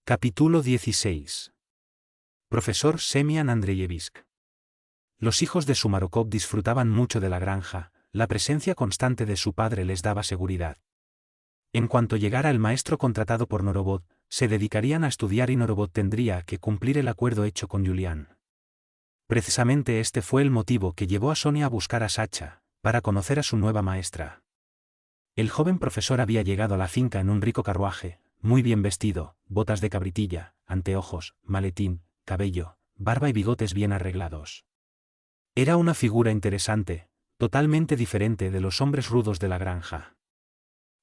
Capítulo 16. Profesor Semyon Andreyevich. Los hijos de Sumarokov disfrutaban mucho de la granja, la presencia constante de su padre les daba seguridad. En cuanto llegara el maestro contratado por Norovod, se dedicarían a estudiar y Norovod tendría que cumplir el acuerdo hecho con Julián. Precisamente este fue el motivo que llevó a Sonia a buscar a Sacha, para conocer a su nueva maestra. El joven profesor había llegado a la finca en un rico carruaje, muy bien vestido, botas de cabritilla, anteojos, maletín, cabello, barba y bigotes bien arreglados. Era una figura interesante, totalmente diferente de los hombres rudos de la granja.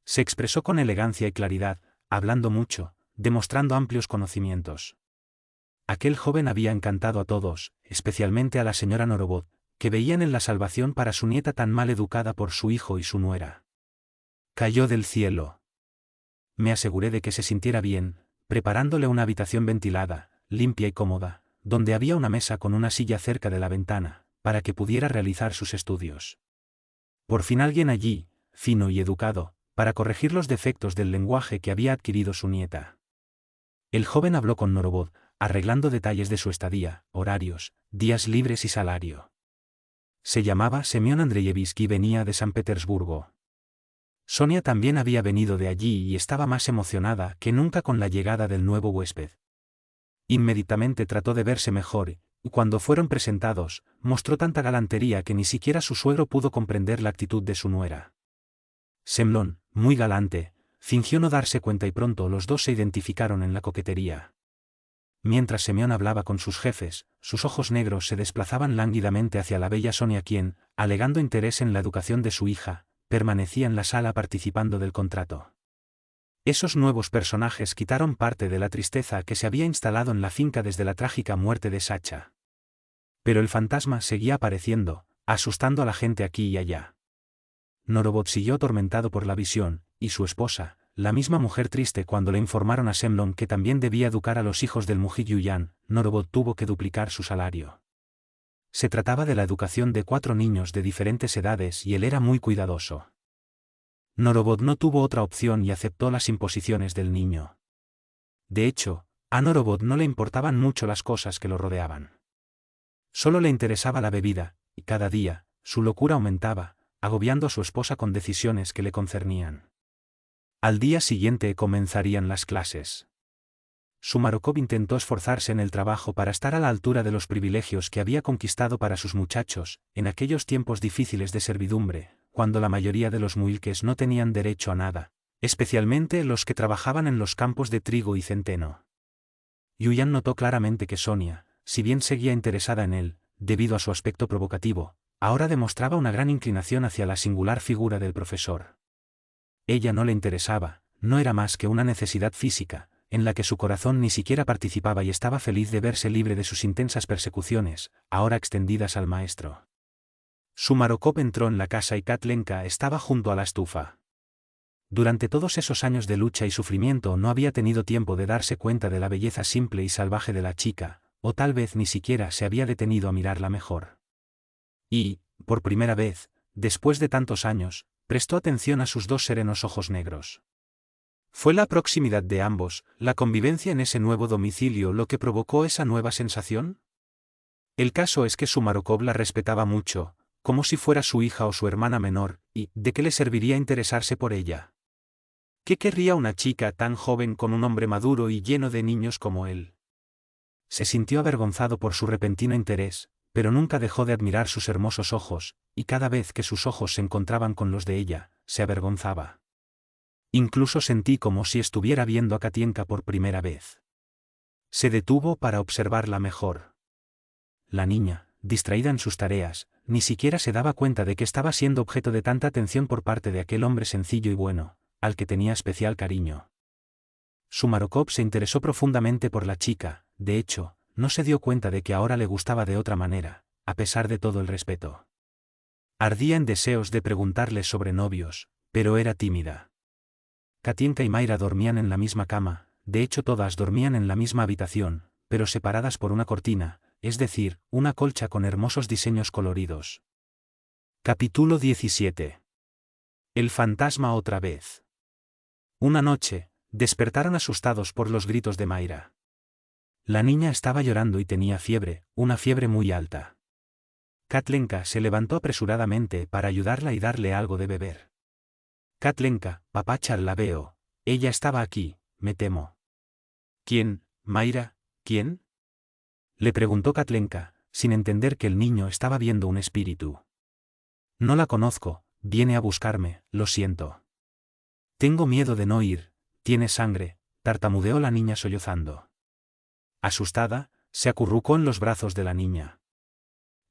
Se expresó con elegancia y claridad, hablando mucho, demostrando amplios conocimientos. Aquel joven había encantado a todos, especialmente a la señora Norovod, que veían en la salvación para su nieta tan mal educada por su hijo y su nuera. Cayó del cielo. Me aseguré de que se sintiera bien, preparándole una habitación ventilada, limpia y cómoda, donde había una mesa con una silla cerca de la ventana, para que pudiera realizar sus estudios. Por fin alguien allí, fino y educado, para corregir los defectos del lenguaje que había adquirido su nieta. El joven habló con Norovod, arreglando detalles de su estadía, horarios, días libres y salario. Se llamaba Semyon Andreyevich y venía de San Petersburgo. Sonia también había venido de allí y estaba más emocionada que nunca con la llegada del nuevo huésped. Inmediatamente trató de verse mejor, y cuando fueron presentados, mostró tanta galantería que ni siquiera su suegro pudo comprender la actitud de su nuera. Semyon, muy galante, fingió no darse cuenta y pronto los dos se identificaron en la coquetería. Mientras Semyon hablaba con sus jefes, sus ojos negros se desplazaban lánguidamente hacia la bella Sonia quien, alegando interés en la educación de su hija, permanecía en la sala participando del contrato. Esos nuevos personajes quitaron parte de la tristeza que se había instalado en la finca desde la trágica muerte de Sacha. Pero el fantasma seguía apareciendo, asustando a la gente aquí y allá. Norovod siguió atormentado por la visión, y su esposa, la misma mujer triste cuando le informaron a Semyon que también debía educar a los hijos del mujik Yuyan, Norovod tuvo que duplicar su salario. Se trataba de la educación de 4 niños de diferentes edades y él era muy cuidadoso. Norovod no tuvo otra opción y aceptó las imposiciones del niño. De hecho, a Norovod no le importaban mucho las cosas que lo rodeaban. Solo le interesaba la bebida, y cada día, su locura aumentaba, agobiando a su esposa con decisiones que le concernían. Al día siguiente comenzarían las clases. Sumarokov intentó esforzarse en el trabajo para estar a la altura de los privilegios que había conquistado para sus muchachos, en aquellos tiempos difíciles de servidumbre, cuando la mayoría de los muilques no tenían derecho a nada, especialmente los que trabajaban en los campos de trigo y centeno. Yuyan notó claramente que Sonia, si bien seguía interesada en él, debido a su aspecto provocativo, ahora demostraba una gran inclinación hacia la singular figura del profesor. Ella no le interesaba, no era más que una necesidad física, en la que su corazón ni siquiera participaba y estaba feliz de verse libre de sus intensas persecuciones, ahora extendidas al maestro. Sumarokov entró en la casa y Katlenka estaba junto a la estufa. Durante todos esos años de lucha y sufrimiento no había tenido tiempo de darse cuenta de la belleza simple y salvaje de la chica, o tal vez ni siquiera se había detenido a mirarla mejor. Y, por primera vez, después de tantos años, prestó atención a sus 2 serenos ojos negros. Fue la proximidad de ambos, la convivencia en ese nuevo domicilio lo que provocó esa nueva sensación. El caso es que Sumarokov la respetaba mucho, como si fuera su hija o su hermana menor, y ¿de qué le serviría interesarse por ella? ¿Qué querría una chica tan joven con un hombre maduro y lleno de niños como él? Se sintió avergonzado por su repentino interés, pero nunca dejó de admirar sus hermosos ojos, y cada vez que sus ojos se encontraban con los de ella, se avergonzaba. Incluso sentí como si estuviera viendo a Katienka por primera vez. Se detuvo para observarla mejor. La niña, distraída en sus tareas, ni siquiera se daba cuenta de que estaba siendo objeto de tanta atención por parte de aquel hombre sencillo y bueno, al que tenía especial cariño. Sumarokov se interesó profundamente por la chica, de hecho, no se dio cuenta de que ahora le gustaba de otra manera, a pesar de todo el respeto. Ardía en deseos de preguntarle sobre novios, pero era tímida. Katienka y Mayra dormían en la misma cama, de hecho todas dormían en la misma habitación, pero separadas por una cortina, es decir, una colcha con hermosos diseños coloridos. Capítulo 17. El fantasma otra vez. Una noche, Despertaron asustados por los gritos de Mayra. La niña estaba llorando y tenía fiebre, una fiebre muy alta. Katlenka se levantó apresuradamente para ayudarla y darle algo de beber. Katlenka, papacha, la veo. Ella estaba aquí, me temo. ¿Quién, Mayra, quién? Le preguntó Katlenka, sin entender que el niño estaba viendo un espíritu. No la conozco, viene a buscarme, lo siento. Tengo miedo de no ir, tiene sangre, tartamudeó la niña sollozando. Asustada, se acurrucó en los brazos de la niña.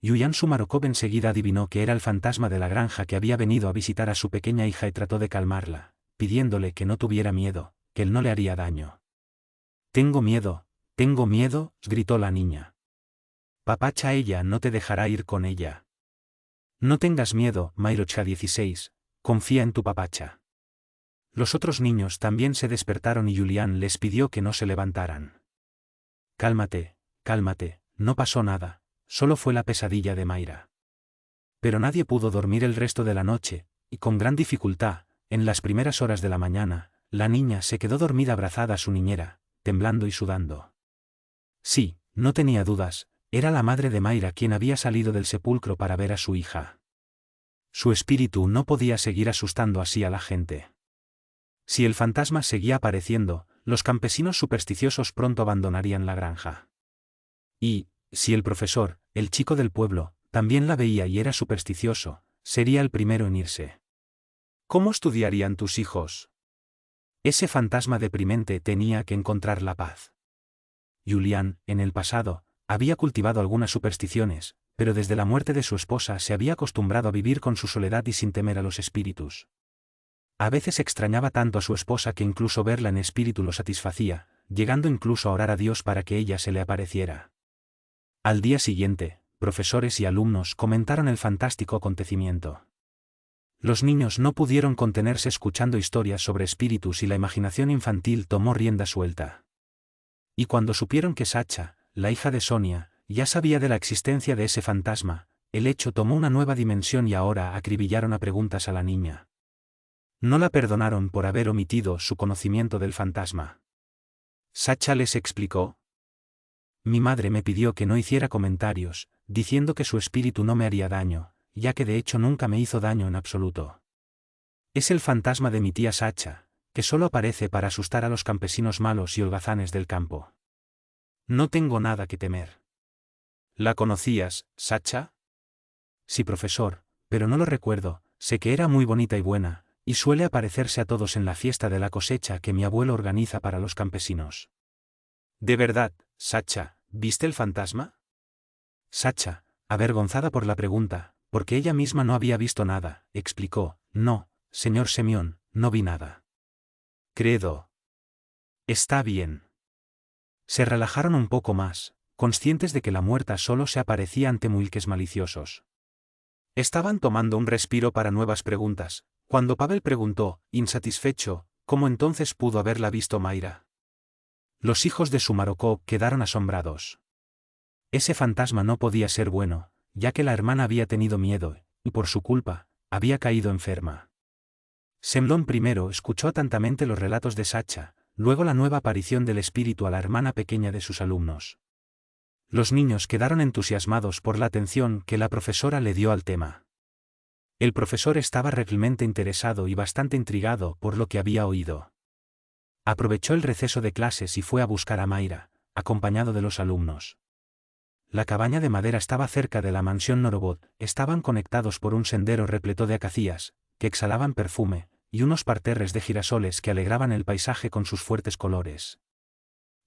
Yulian Sumarokov enseguida adivinó que era el fantasma de la granja que había venido a visitar a su pequeña hija y trató de calmarla, pidiéndole que no tuviera miedo, que él no le haría daño. Tengo miedo, gritó la niña. Papacha, ella no te dejará ir con ella. No tengas miedo, Mayrocha 16, confía en tu papacha. Los otros niños también se despertaron y Yulian les pidió que no se levantaran. Cálmate, no pasó nada, solo fue la pesadilla de Mayra. Pero nadie pudo dormir el resto de la noche, y con gran dificultad, en las primeras horas de la mañana, la niña se quedó dormida abrazada a su niñera, temblando y sudando. Sí, no tenía dudas, era la madre de Mayra quien había salido del sepulcro para ver a su hija. Su espíritu no podía seguir asustando así a la gente. Si el fantasma seguía apareciendo, los campesinos supersticiosos pronto abandonarían la granja. Y, si el profesor, el chico del pueblo, también la veía y era supersticioso, sería el primero en irse. ¿Cómo estudiarían tus hijos? Ese fantasma deprimente tenía que encontrar la paz. Yulian, en el pasado, había cultivado algunas supersticiones, pero desde la muerte de su esposa se había acostumbrado a vivir con su soledad y sin temer a los espíritus. A veces extrañaba tanto a su esposa que incluso verla en espíritu lo satisfacía, llegando incluso a orar a Dios para que ella se le apareciera. Al día siguiente, profesores y alumnos comentaron el fantástico acontecimiento. Los niños no pudieron contenerse escuchando historias sobre espíritus y la imaginación infantil tomó rienda suelta. Y cuando supieron que Sacha, la hija de Sonia, ya sabía de la existencia de ese fantasma, el hecho tomó una nueva dimensión y ahora acribillaron a preguntas a la niña. No la perdonaron por haber omitido su conocimiento del fantasma. Sacha les explicó. Mi madre me pidió que no hiciera comentarios, diciendo que su espíritu no me haría daño, ya que de hecho nunca me hizo daño en absoluto. Es el fantasma de mi tía Sacha, que solo aparece para asustar a los campesinos malos y holgazanes del campo. No tengo nada que temer. ¿La conocías, Sacha? Sí, profesor, pero no lo recuerdo, sé que era muy bonita y buena, y suele aparecerse a todos en la fiesta de la cosecha que mi abuelo organiza para los campesinos. ¿De verdad, Sacha, viste el fantasma? Sacha, avergonzada por la pregunta, porque ella misma no había visto nada, explicó, no, señor Semyon, no vi nada. Credo. Está bien. Se relajaron un poco más, conscientes de que la muerta solo se aparecía ante mulques maliciosos. Estaban tomando un respiro para nuevas preguntas, cuando Pavel preguntó, insatisfecho, ¿cómo entonces pudo haberla visto Mayra? Los hijos de Sumarokov quedaron asombrados. Ese fantasma no podía ser bueno, ya que la hermana había tenido miedo, y por su culpa, había caído enferma. Semlón primero escuchó atentamente los relatos de Sacha, luego la nueva aparición del espíritu a la hermana pequeña de sus alumnos. Los niños quedaron entusiasmados por la atención que la profesora le dio al tema. El profesor estaba realmente interesado y bastante intrigado por lo que había oído. Aprovechó el receso de clases y fue a buscar a Mayra, acompañado de los alumnos. La cabaña de madera estaba cerca de la mansión Norovod, estaban conectados por un sendero repleto de acacias, que exhalaban perfume, y unos parterres de girasoles que alegraban el paisaje con sus fuertes colores.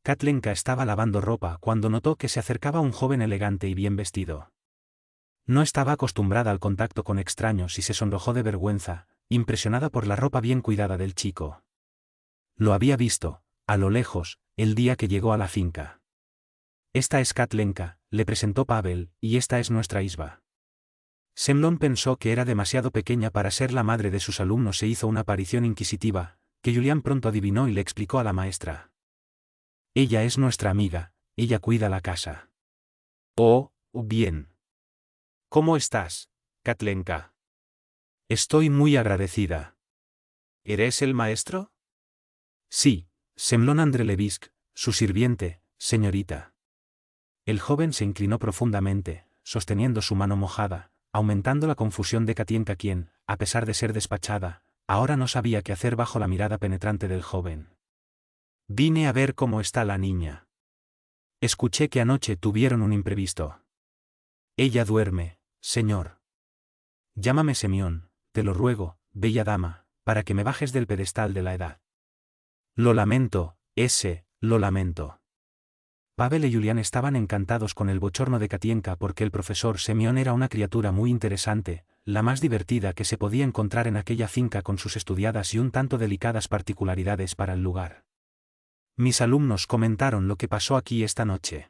Katlenka estaba lavando ropa cuando notó que se acercaba un joven elegante y bien vestido. No estaba acostumbrada al contacto con extraños y se sonrojó de vergüenza, impresionada por la ropa bien cuidada del chico. Lo había visto, a lo lejos, el día que llegó a la finca. Esta es Katlenka, le presentó Pavel, y esta es nuestra Isba. Semlón pensó que era demasiado pequeña para ser la madre de sus alumnos e hizo una aparición inquisitiva, que Yulian pronto adivinó y le explicó a la maestra. Ella es nuestra amiga, ella cuida la casa. Oh, bien. ¿Cómo estás, Katlenka? Estoy muy agradecida. ¿Eres el maestro? Sí, Semyon Andrelevich, su sirviente, señorita. El joven se inclinó profundamente, sosteniendo su mano mojada, aumentando la confusión de Katienka quien, a pesar de ser despachada, ahora no sabía qué hacer bajo la mirada penetrante del joven. Vine a ver cómo está la niña. Escuché que anoche tuvieron un imprevisto. Ella duerme, señor. Llámame Semyon, te lo ruego, bella dama, para que me bajes del pedestal de la edad. Lo lamento, lo lamento. Pavel y Julián estaban encantados con el bochorno de Katienka porque el profesor Semyon era una criatura muy interesante, la más divertida que se podía encontrar en aquella finca con sus estudiadas y un tanto delicadas particularidades para el lugar. Mis alumnos comentaron lo que pasó aquí esta noche.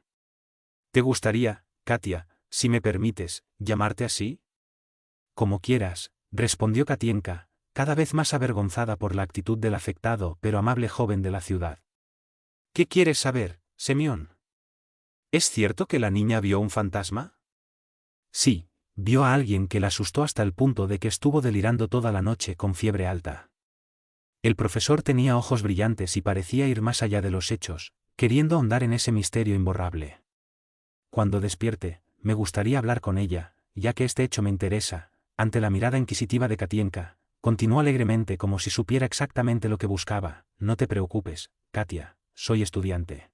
¿Te gustaría, Katia, si me permites, llamarte así? Como quieras, respondió Katienka, cada vez más avergonzada por la actitud del afectado pero amable joven de la ciudad. ¿Qué quieres saber, Semyon? ¿Es cierto que la niña vio un fantasma? Sí, vio a alguien que la asustó hasta el punto de que estuvo delirando toda la noche con fiebre alta. El profesor tenía ojos brillantes y parecía ir más allá de los hechos, queriendo ahondar en ese misterio imborrable. Cuando despierte, me gustaría hablar con ella, ya que este hecho me interesa. Ante la mirada inquisitiva de Katienka, continuó alegremente como si supiera exactamente lo que buscaba. No te preocupes, Katia, soy estudiante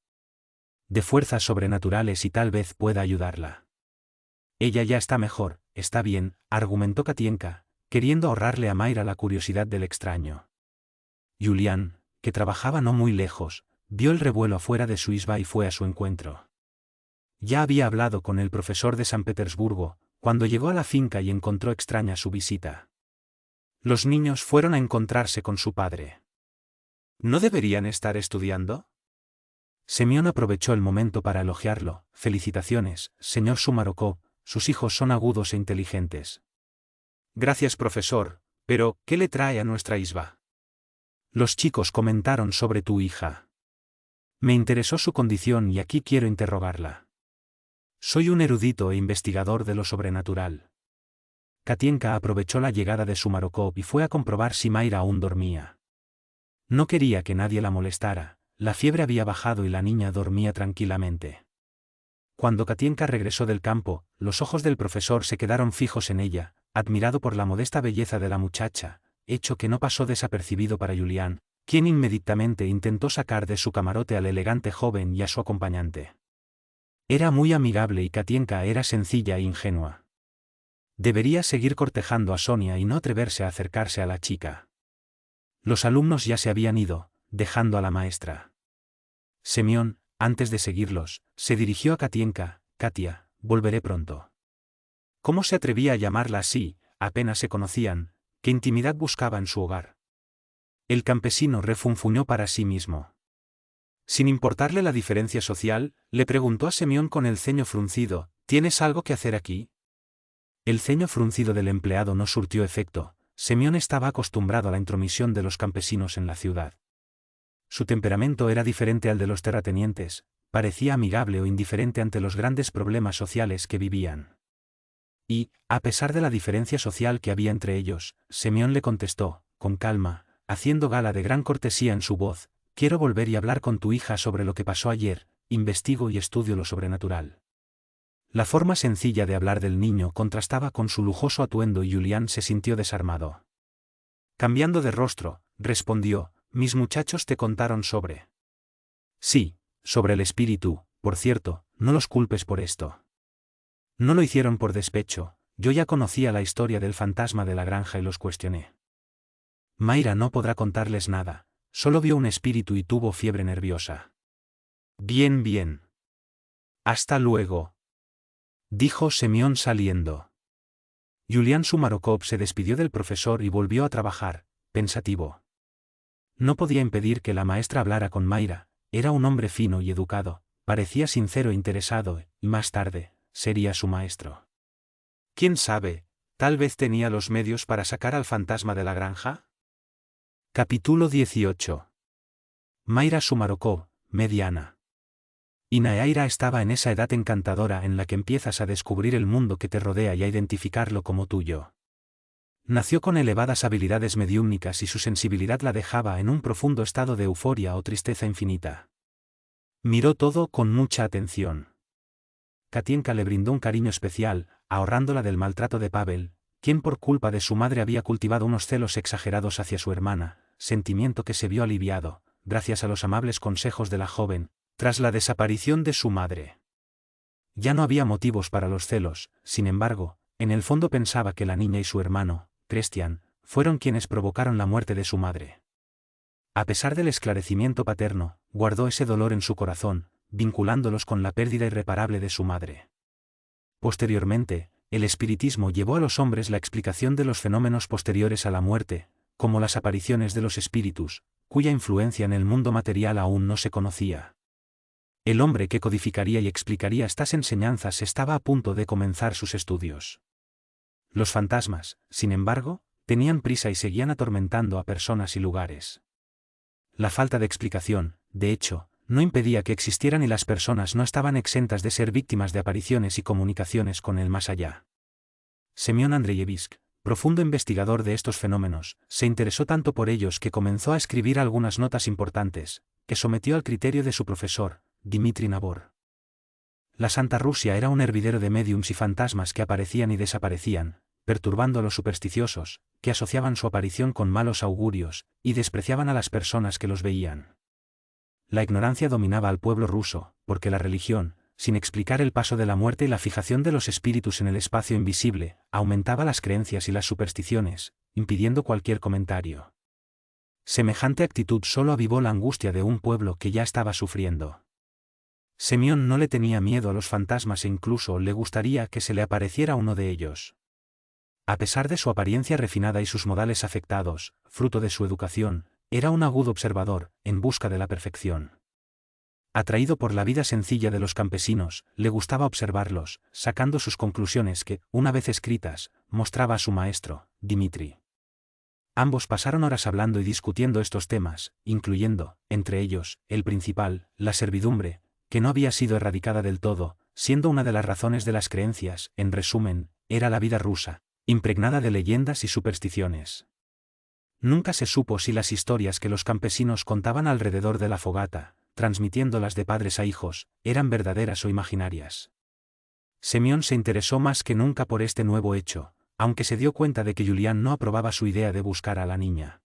de fuerzas sobrenaturales y tal vez pueda ayudarla. Ella ya está mejor, está bien, argumentó Katienka, queriendo ahorrarle a Mayra la curiosidad del extraño. Julián, que trabajaba no muy lejos, vio el revuelo afuera de su isba y fue a su encuentro. Ya había hablado con el profesor de San Petersburgo, cuando llegó a la finca y encontró extraña su visita. Los niños fueron a encontrarse con su padre. ¿No deberían estar estudiando? Semyon aprovechó el momento para elogiarlo. Felicitaciones, señor Sumarokov, sus hijos son agudos e inteligentes. Gracias, profesor, pero ¿qué le trae a nuestra isba? Los chicos comentaron sobre tu hija. Me interesó su condición y aquí quiero interrogarla. Soy un erudito e investigador de lo sobrenatural. Katienka aprovechó la llegada de Sumarokov y fue a comprobar si Mayra aún dormía. No quería que nadie la molestara. La fiebre había bajado y la niña dormía tranquilamente. Cuando Katienka regresó del campo, los ojos del profesor se quedaron fijos en ella, admirado por la modesta belleza de la muchacha, hecho que no pasó desapercibido para Julián, quien inmediatamente intentó sacar de su camarote al elegante joven y a su acompañante. Era muy amigable y Katienka era sencilla e ingenua. Debería seguir cortejando a Sonia y no atreverse a acercarse a la chica. Los alumnos ya se habían ido, dejando a la maestra. Semyon, antes de seguirlos, se dirigió a Katienka. Katia, volveré pronto. ¿Cómo se atrevía a llamarla así? Apenas se conocían. ¿Qué intimidad buscaba en su hogar? El campesino refunfuñó para sí mismo. Sin importarle la diferencia social, le preguntó a Semyon con el ceño fruncido, ¿tienes algo que hacer aquí? El ceño fruncido del empleado no surtió efecto. Semyon estaba acostumbrado a la intromisión de los campesinos en la ciudad. Su temperamento era diferente al de los terratenientes, parecía amigable o indiferente ante los grandes problemas sociales que vivían. Y, a pesar de la diferencia social que había entre ellos, Semyon le contestó, con calma, haciendo gala de gran cortesía en su voz, quiero volver y hablar con tu hija sobre lo que pasó ayer, investigo y estudio lo sobrenatural. La forma sencilla de hablar del niño contrastaba con su lujoso atuendo y Julián se sintió desarmado. Cambiando de rostro, respondió, mis muchachos te contaron sobre. Sí, sobre el espíritu, por cierto, no los culpes por esto. No lo hicieron por despecho, yo ya conocía la historia del fantasma de la granja y los cuestioné. Mayra no podrá contarles nada, solo vio un espíritu y tuvo fiebre nerviosa. Bien, bien. Hasta luego, dijo Semyon saliendo. Julián Sumarokov se despidió del profesor y volvió a trabajar, pensativo. No podía impedir que la maestra hablara con Mayra, era un hombre fino y educado, parecía sincero e interesado, y más tarde, sería su maestro. ¿Quién sabe? ¿Tal vez tenía los medios para sacar al fantasma de la granja? Capítulo 18. Mayra Sumarokov, mediana. Inayaira estaba en esa edad encantadora en la que empiezas a descubrir el mundo que te rodea y a identificarlo como tuyo. Nació con elevadas habilidades mediúmnicas y su sensibilidad la dejaba en un profundo estado de euforia o tristeza infinita. Miró todo con mucha atención. Katienka le brindó un cariño especial, ahorrándola del maltrato de Pavel, quien por culpa de su madre había cultivado unos celos exagerados hacia su hermana, sentimiento que se vio aliviado, gracias a los amables consejos de la joven, tras la desaparición de su madre. Ya no había motivos para los celos, sin embargo, en el fondo pensaba que la niña y su hermano, Christian, fueron quienes provocaron la muerte de su madre. A pesar del esclarecimiento paterno, guardó ese dolor en su corazón, vinculándolos con la pérdida irreparable de su madre. Posteriormente, el espiritismo llevó a los hombres la explicación de los fenómenos posteriores a la muerte, como las apariciones de los espíritus, cuya influencia en el mundo material aún no se conocía. El hombre que codificaría y explicaría estas enseñanzas estaba a punto de comenzar sus estudios. Los fantasmas, sin embargo, tenían prisa y seguían atormentando a personas y lugares. La falta de explicación, de hecho, no impedía que existieran y las personas no estaban exentas de ser víctimas de apariciones y comunicaciones con el más allá. Semyon Andreyevsk, profundo investigador de estos fenómenos, se interesó tanto por ellos que comenzó a escribir algunas notas importantes, que sometió al criterio de su profesor, Dmitri Nabor. La Santa Rusia era un hervidero de médiums y fantasmas que aparecían y desaparecían, perturbando a los supersticiosos, que asociaban su aparición con malos augurios, y despreciaban a las personas que los veían. La ignorancia dominaba al pueblo ruso, porque la religión, sin explicar el paso de la muerte y la fijación de los espíritus en el espacio invisible, aumentaba las creencias y las supersticiones, impidiendo cualquier comentario. Semejante actitud solo avivó la angustia de un pueblo que ya estaba sufriendo. Semyon no le tenía miedo a los fantasmas e incluso le gustaría que se le apareciera uno de ellos. A pesar de su apariencia refinada y sus modales afectados, fruto de su educación, era un agudo observador, en busca de la perfección. Atraído por la vida sencilla de los campesinos, le gustaba observarlos, sacando sus conclusiones que, una vez escritas, mostraba a su maestro, Dmitri. Ambos pasaron horas hablando y discutiendo estos temas, incluyendo, entre ellos, el principal, la servidumbre, que no había sido erradicada del todo, siendo una de las razones de las creencias, en resumen, era la vida rusa, impregnada de leyendas y supersticiones. Nunca se supo si las historias que los campesinos contaban alrededor de la fogata, transmitiéndolas de padres a hijos, eran verdaderas o imaginarias. Semyon se interesó más que nunca por este nuevo hecho, aunque se dio cuenta de que Julián no aprobaba su idea de buscar a la niña.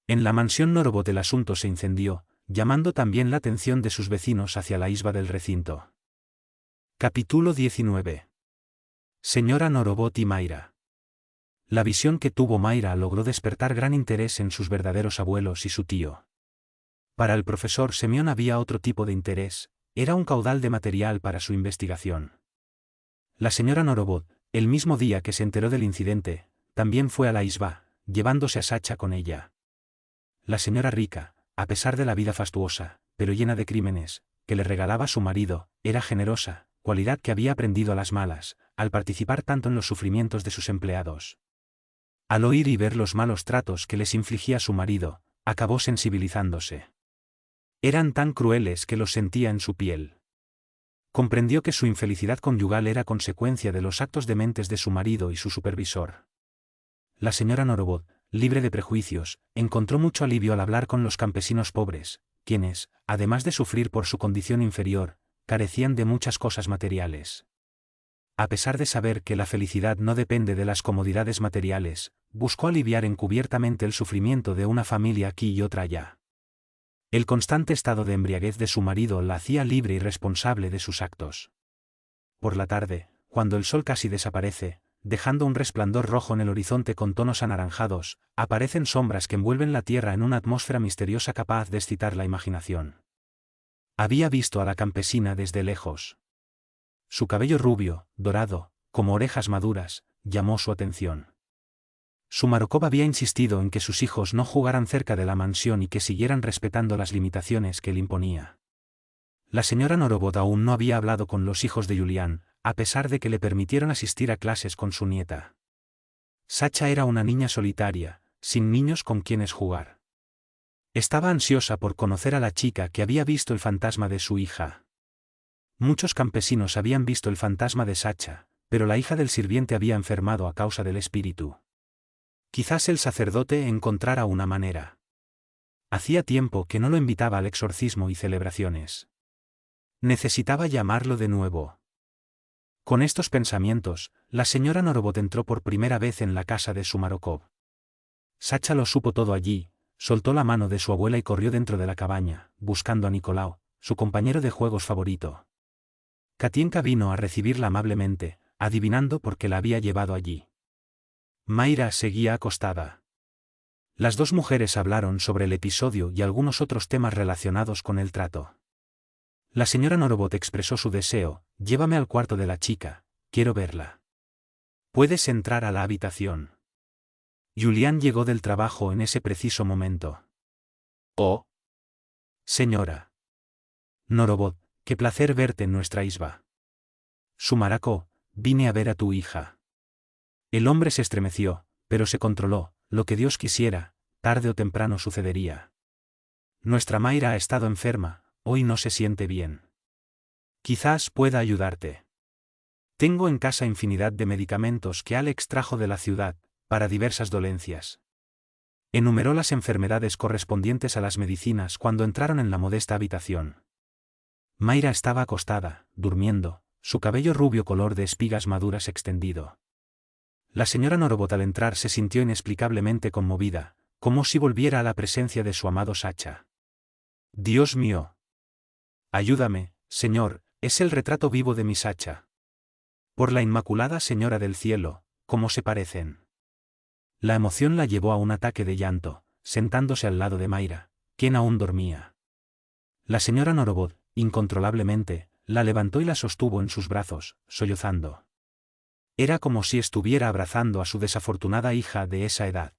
En la mansión Norovod el asunto se incendió, llamando también la atención de sus vecinos hacia la isba del recinto. Capítulo 19. Señora Norovod y Mayra. La visión que tuvo Mayra logró despertar gran interés en sus verdaderos abuelos y su tío. Para el profesor Semyon había otro tipo de interés, era un caudal de material para su investigación. La señora Norovod, el mismo día que se enteró del incidente, también fue a la isba, llevándose a Sacha con ella. La señora rica, a pesar de la vida fastuosa, pero llena de crímenes, que le regalaba su marido, era generosa, cualidad que había aprendido a las malas, al participar tanto en los sufrimientos de sus empleados. Al oír y ver los malos tratos que les infligía su marido, acabó sensibilizándose. Eran tan crueles que los sentía en su piel. Comprendió que su infelicidad conyugal era consecuencia de los actos dementes de su marido y su supervisor. La señora Norovod, libre de prejuicios, encontró mucho alivio al hablar con los campesinos pobres, quienes, además de sufrir por su condición inferior, carecían de muchas cosas materiales. A pesar de saber que la felicidad no depende de las comodidades materiales, buscó aliviar encubiertamente el sufrimiento de una familia aquí y otra allá. El constante estado de embriaguez de su marido la hacía libre y responsable de sus actos. Por la tarde, cuando el sol casi desaparece, dejando un resplandor rojo en el horizonte con tonos anaranjados, aparecen sombras que envuelven la tierra en una atmósfera misteriosa capaz de excitar la imaginación. Había visto a la campesina desde lejos. Su cabello rubio, dorado, como orejas maduras, llamó su atención. Sumarokov había insistido en que sus hijos no jugaran cerca de la mansión y que siguieran respetando las limitaciones que él imponía. La señora Norovod aún no había hablado con los hijos de Julián, a pesar de que le permitieron asistir a clases con su nieta. Sacha era una niña solitaria, sin niños con quienes jugar. Estaba ansiosa por conocer a la chica que había visto el fantasma de su hija. Muchos campesinos habían visto el fantasma de Sacha, pero la hija del sirviente había enfermado a causa del espíritu. Quizás el sacerdote encontrara una manera. Hacía tiempo que no lo invitaba al exorcismo y celebraciones. Necesitaba llamarlo de nuevo. Con estos pensamientos, la señora Norovot entró por primera vez en la casa de Sumarokov. Sacha lo supo todo allí, soltó la mano de su abuela y corrió dentro de la cabaña, buscando a Nicolau, su compañero de juegos favorito. Katienka vino a recibirla amablemente, adivinando por qué la había llevado allí. Mayra seguía acostada. Las dos mujeres hablaron sobre el episodio y algunos otros temas relacionados con el trato. La señora Norovot expresó su deseo: llévame al cuarto de la chica, quiero verla. ¿Puedes entrar a la habitación? Julián llegó del trabajo en ese preciso momento. Oh. Señora Norovot, qué placer verte en nuestra isba. Sumarokov, vine a ver a tu hija. El hombre se estremeció, pero se controló. Lo que Dios quisiera, tarde o temprano sucedería. Nuestra Mayra ha estado enferma, hoy no se siente bien. Quizás pueda ayudarte. Tengo en casa infinidad de medicamentos que Alex trajo de la ciudad, para diversas dolencias. Enumeró las enfermedades correspondientes a las medicinas cuando entraron en la modesta habitación. Mayra estaba acostada, durmiendo, su cabello rubio color de espigas maduras extendido. La señora Norovot al entrar se sintió inexplicablemente conmovida, como si volviera a la presencia de su amado Sacha. Dios mío. Ayúdame, señor, es el retrato vivo de mi Sacha. Por la Inmaculada Señora del Cielo, ¿cómo se parecen? La emoción la llevó a un ataque de llanto, sentándose al lado de Mayra, quien aún dormía. La señora Norovot, incontrolablemente, la levantó y la sostuvo en sus brazos, sollozando. Era como si estuviera abrazando a su desafortunada hija de esa edad.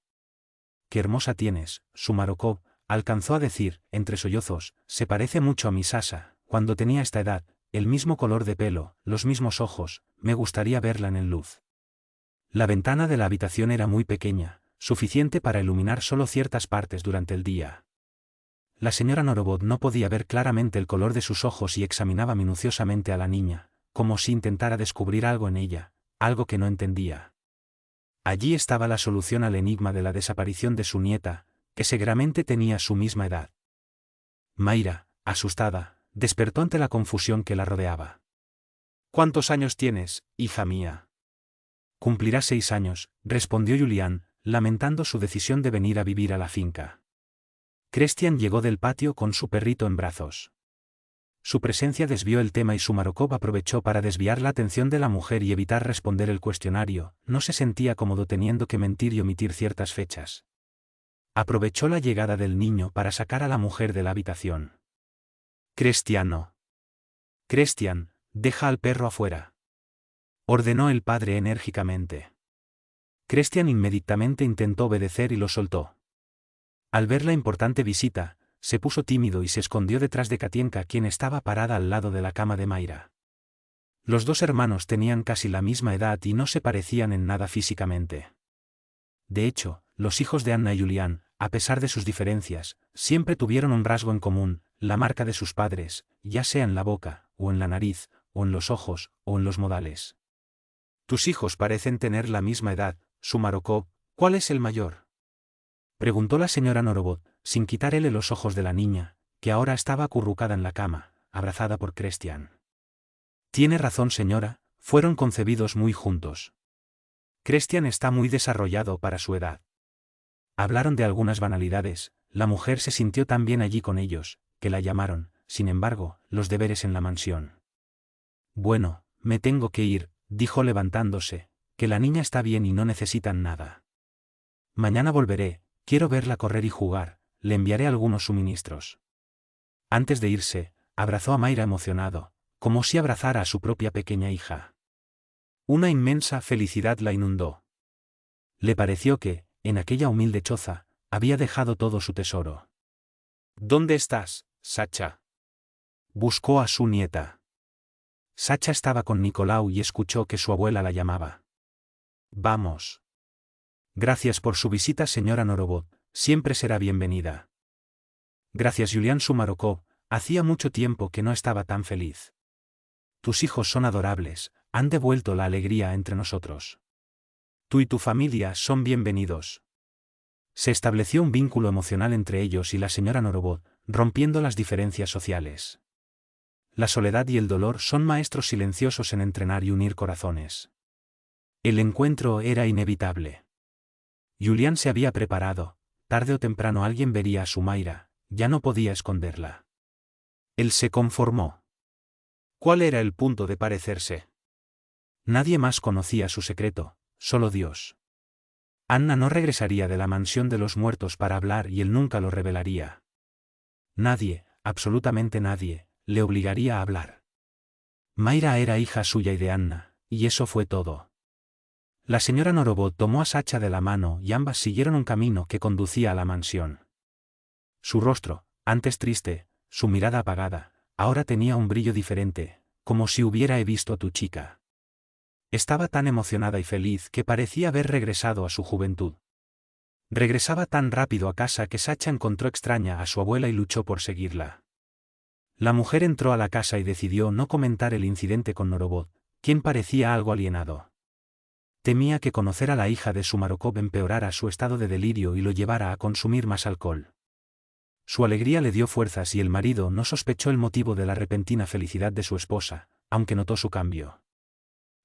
«Qué hermosa tienes, Sumarokov», alcanzó a decir, entre sollozos, «se parece mucho a mi Sasa, cuando tenía esta edad, el mismo color de pelo, los mismos ojos, me gustaría verla en luz». La ventana de la habitación era muy pequeña, suficiente para iluminar solo ciertas partes durante el día. La señora Norovot no podía ver claramente el color de sus ojos y examinaba minuciosamente a la niña, como si intentara descubrir algo en ella, algo que no entendía. Allí estaba la solución al enigma de la desaparición de su nieta, que seguramente tenía su misma edad. Mayra, asustada, despertó ante la confusión que la rodeaba. «¿Cuántos años tienes, hija mía?» «Cumplirá 6 años», respondió Julián, lamentando su decisión de venir a vivir a la finca. Christian llegó del patio con su perrito en brazos. Su presencia desvió el tema y Sumarokov aprovechó para desviar la atención de la mujer y evitar responder el cuestionario. No se sentía cómodo teniendo que mentir y omitir ciertas fechas. Aprovechó la llegada del niño para sacar a la mujer de la habitación. «Christian, deja al perro afuera», ordenó el padre enérgicamente. Christian inmediatamente intentó obedecer y lo soltó. Al ver la importante visita, se puso tímido y se escondió detrás de Katienka, quien estaba parada al lado de la cama de Mayra. Los dos hermanos tenían casi la misma edad y no se parecían en nada físicamente. De hecho, los hijos de Anna y Julián, a pesar de sus diferencias, siempre tuvieron un rasgo en común, la marca de sus padres, ya sea en la boca, o en la nariz, o en los ojos, o en los modales. «Tus hijos parecen tener la misma edad, Sumarokov, ¿cuál es el mayor?», preguntó la señora Norovot, sin quitarle los ojos de la niña, que ahora estaba acurrucada en la cama, abrazada por Christian. «Tiene razón, señora, fueron concebidos muy juntos. Christian está muy desarrollado para su edad». Hablaron de algunas banalidades, la mujer se sintió tan bien allí con ellos, que la llamaron, sin embargo, los deberes en la mansión. «Bueno, me tengo que ir», dijo levantándose, «que la niña está bien y no necesitan nada. Mañana volveré, quiero verla correr y jugar, le enviaré algunos suministros». Antes de irse, abrazó a Mayra emocionado, como si abrazara a su propia pequeña hija. Una inmensa felicidad la inundó. Le pareció que, en aquella humilde choza, había dejado todo su tesoro. «¿Dónde estás, Sacha?», buscó a su nieta. Sacha estaba con Nicolau y escuchó que su abuela la llamaba. «Vamos». «Gracias por su visita, señora Norovot, siempre será bienvenida». «Gracias, Julián Sumarokov, hacía mucho tiempo que no estaba tan feliz». «Tus hijos son adorables, han devuelto la alegría entre nosotros». Tú y tu familia son bienvenidos. Se estableció un vínculo emocional entre ellos y la señora Norbot, rompiendo las diferencias sociales. La soledad y el dolor son maestros silenciosos en entrenar y unir corazones. El encuentro era inevitable. Julián se había preparado, tarde o temprano alguien vería a su Mayra, ya no podía esconderla. Él se conformó. ¿Cuál era el punto de parecerse? Nadie más conocía su secreto, solo Dios. Anna no regresaría de la mansión de los muertos para hablar y él nunca lo revelaría. Nadie, absolutamente nadie, le obligaría a hablar. Mayra era hija suya y de Anna, y eso fue todo. La señora Norbot tomó a Sacha de la mano y ambas siguieron un camino que conducía a la mansión. Su rostro, antes triste, su mirada apagada, ahora tenía un brillo diferente, como si hubiera visto a tu chica. Estaba tan emocionada y feliz que parecía haber regresado a su juventud. Regresaba tan rápido a casa que Sacha encontró extraña a su abuela y luchó por seguirla. La mujer entró a la casa y decidió no comentar el incidente con Norbot, quien parecía algo alienado. Temía que conocer a la hija de Sumarokov empeorara su estado de delirio y lo llevara a consumir más alcohol. Su alegría le dio fuerzas y el marido no sospechó el motivo de la repentina felicidad de su esposa, aunque notó su cambio.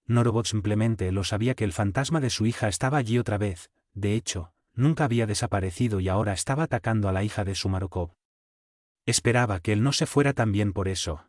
Norbot simplemente lo sabía que el fantasma de su hija estaba allí otra vez, de hecho, nunca había desaparecido y ahora estaba atacando a la hija de Sumarokov. Esperaba que él no se fuera también por eso.